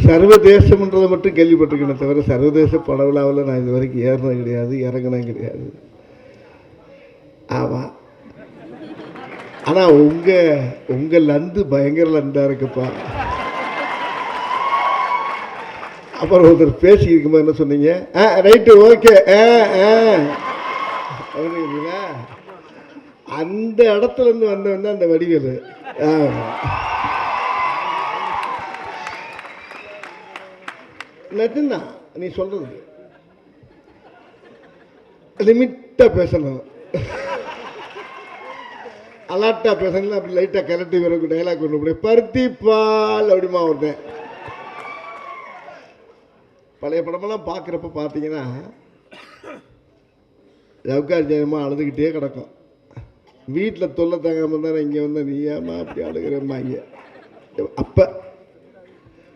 சர்வதேசம்ன்றதை மட்டும் கேள்விப்பட்டிருக்கேன் தவிர சர்வதேச பட விழாவில் நான் இது வரைக்கும் ஏறினது கிடையாது, இறங்கினது கிடையாது. ஆமாம். ஆனால் உங்கள் லந்து பயங்கர லந்தாக இருக்குப்பா. அப்புறம் ஒருத்தர் பேசி இருக்கும்போது என்ன சொன்னீங்க? ரைட்டு, ஓகே, அப்படிங்களா? அந்த இடத்துல இருந்து வந்தவன் தான் அந்த வடிவேலு. நட்டுந்தான் நீ சொல்றது. லிமிட்டா பேசணும், அலாட்டா பேசணும். அப்படி லைட்டா கலட்டி வரக்கு டைலாக் ஒன்று அப்படி பருத்தி பால் அப்படிமா ஒருத்தன். பழைய படமெல்லாம் பார்க்குறப்ப பார்த்தீங்கன்னா ஜவுகார் ஜெயமா அழுதுகிட்டே கிடக்கும். வீட்டில் தொல்லை தாங்காமல் தானே இங்கே வந்தால் நீ ஏமா அப்படி அழுகிறம்மா இங்கே. அப்போ